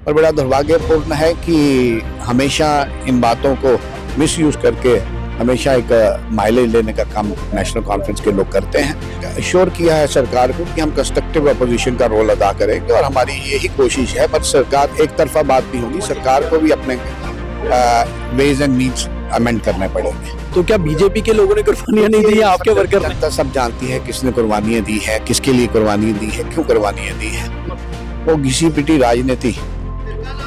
और बड़ा दुर्भाग्यपूर्ण है कि हमेशा इन बातों को मिसयूज करके हमेशा एक माइलेज लेने का काम नेशनल कॉन्फ्रेंस के लोग करते हैं। एश्योर किया है सरकार को कि हम कंस्ट्रक्टिव अपोजिशन का रोल अदा करेंगे और हमारी यही कोशिश है। पर सरकार एक तरफा बात नहीं होगी, सरकार को भी अपने वेज एंड मीन्स अमेंड करने पड़ेंगे। तो क्या बीजेपी के लोगों ने कुर्बानियां नहीं दी है आपके वर्कर ने? जनता सब जानती है किसने कुर्बानियां दी है, किसके लिए कुर्बानियां दी है, क्यों कुर्बानियां दी है। वो घिसी पिटी राजनीति,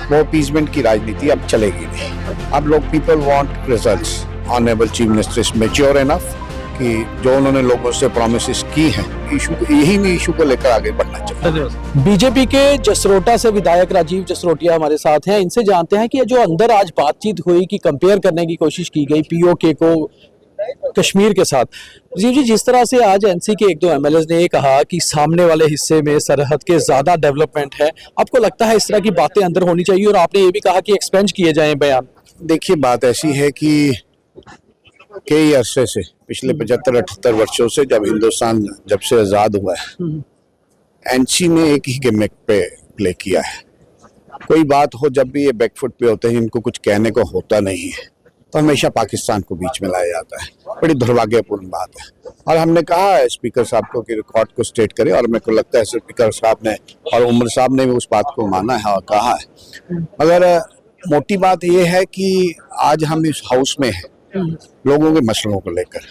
वो अपीजमेंट की राजनीति अब चलेगी नहीं। अब लोग people want results. Honourable chief minister is mature enough कि जो उन्होंने लोगों से प्रॉमिसेस की हैं, यही इशू को लेकर आगे बढ़ना चाहिए। बीजेपी के जसरोटा से विधायक राजीव जसरोटिया हमारे साथ हैं। इनसे जानते हैं कि जो अंदर आज बातचीत हुई कि कंपेयर करने की कोशिश की गई पीओके को कश्मीर के साथ। राजीव जी, जिस तरह से आज एनसी के एक दो एमएलए ने ये कहा कि सामने वाले हिस्से में सरहद के ज्यादा डेवलपमेंट है, आपको लगता है इस तरह की बातें अंदर होनी चाहिए? और आपने ये भी कहा कि एक्सपेंड किए जाएं बयान। देखिए, बात ऐसी है कि कई अरसे से, पिछले 75-78 वर्षों से जब हिंदुस्तान जब से आजाद हुआ है, एनसी ने एक ही गिमिक पे प्ले किया है। कोई बात हो, जब भी ये बैकफुट पे होते हैं, इनको कुछ कहने को होता नहीं है, तो हमेशा पाकिस्तान को बीच में लाया जाता है। बड़ी दुर्भाग्यपूर्ण बात है। और हमने कहा है स्पीकर साहब को कि रिकॉर्ड को स्टेट करे, और मेरे को लगता है स्पीकर साहब ने और उमर साहब ने भी उस बात को माना है और कहा है। मगर मोटी बात यह है कि आज हम इस हाउस में हैं लोगों के मसलों को लेकर,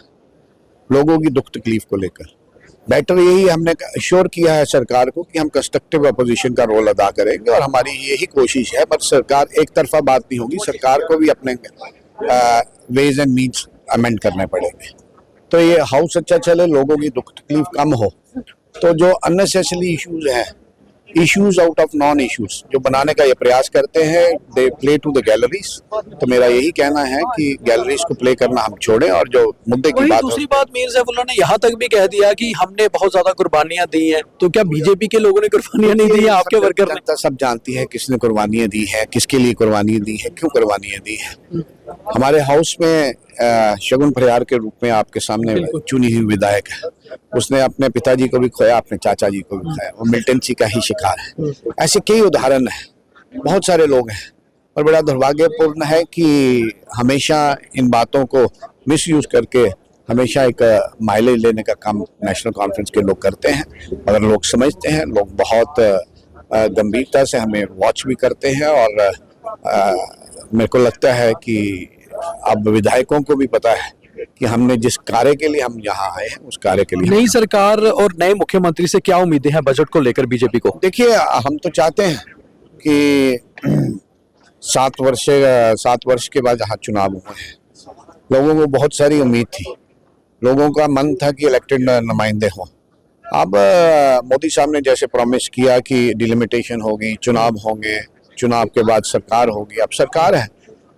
लोगों की दुख तकलीफ को लेकर। बेटर यही हमने एश्योर किया है सरकार को कि हम कंस्ट्रक्टिव अपोजिशन का रोल अदा करेंगे और हमारी यही कोशिश है। पर सरकार एक तरफा बात नहीं होगी, सरकार को भी अपने वेज एंड मीन्स अमेंड करने पड़ेंगे। तो ये हाउस अच्छा चले, लोगों की दुख तकलीफ कम हो। तो जो अननेसेसरी इश्यूज हैं, issues out of non issues जो बनाने का ये प्रयास करते हैं, they play to the galleries. तो मेरा यही कहना है कि गैलरीज को प्ले करना हम छोड़ें और जो मुद्दे की बात। दूसरी बात, मीर सैफुल्लाह ने यहाँ तक भी कह दिया कि हमने बहुत ज्यादा कुर्बानियां दी हैं। तो क्या बीजेपी के लोगों ने कुर्बानियां नहीं दी है आपके वर्कर ने? जनता सब जानती है किसने कुर्बानियां दी है, किसके लिए कुर्बानियां दी है, क्यों कुर्बानियां दी है। हमारे हाउस में शगुन फरियार के रूप में आपके सामने चुनी हुई विधायक है, उसने अपने पिताजी को भी खोया, अपने चाचा जी को भी खोया। वो मिलिटेंसी का ही शिकार है। ऐसे कई उदाहरण हैं, बहुत सारे लोग हैं। और बड़ा दुर्भाग्यपूर्ण है कि हमेशा इन बातों को मिसयूज करके हमेशा एक माइलेज लेने का काम नेशनल कॉन्फ्रेंस के लोग करते हैं। अगर लोग समझते हैं, लोग बहुत गंभीरता से हमें वॉच भी करते हैं। और मेरे को लगता है कि अब विधायकों को भी पता है कि हमने जिस कार्य के लिए हम यहाँ आए हैं, उस कार्य के लिए। नई सरकार और नए मुख्यमंत्री से क्या उम्मीदें हैं बजट को लेकर बीजेपी को? देखिए, हम तो चाहते हैं कि 7 वर्ष के बाद जहाँ चुनाव हुए हैं, लोगों को बहुत सारी उम्मीद थी, लोगों का मन था कि इलेक्टेड नुमाइंदे हों। अब मोदी साहब ने जैसे प्रॉमिस किया कि डिलिमिटेशन होगी, चुनाव होंगे, चुनाव के बाद सरकार होगी। अब सरकार है,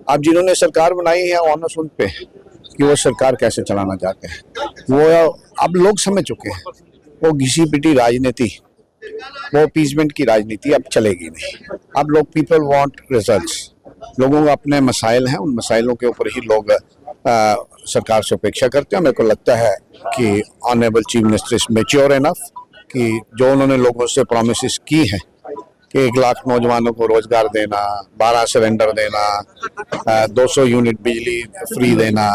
अब जिन्होंने सरकार बनाई है ऑनर्स उन पे कि वो सरकार कैसे चलाना चाहते हैं। वो अब लोग समझ चुके हैं, वो घिसी पिटी राजनीति, वो अपीजमेंट की राजनीति अब चलेगी नहीं। अब लोग पीपल वांट रिजल्ट्स। लोगों को अपने मसाइल हैं, उन मसाइलों के ऊपर ही लोग सरकार से अपेक्षा करते हैं। मेरे को लगता है कि honourable chief minister is mature enough कि जो उन्होंने लोगों से प्रॉमिसेस की हैं कि 1 लाख नौजवानों को रोजगार देना, 12 सिलेंडर देना, 200 यूनिट बिजली फ्री देना,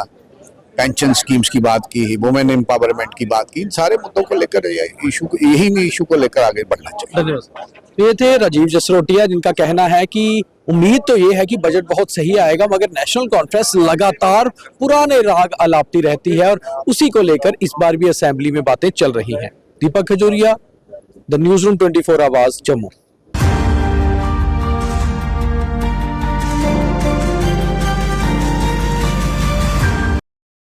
पेंशन स्कीम्स की बात की, वुमेन एम्पावरमेंट की बात की, इन सारे मुद्दों को लेकर यही इशू को लेकर आगे बढ़ना चाहिए। ये थे राजीव जसरोटिया, जिनका कहना है कि उम्मीद तो ये है कि बजट बहुत सही आएगा, मगर नेशनल कॉन्फ्रेंस लगातार पुराने राग अलापती रहती है और उसी को लेकर इस बार भी असेंबली में बातें चल रही हैं। दीपक खजूरिया, द न्यूज़ रूम 24 आवाज, जम्मू।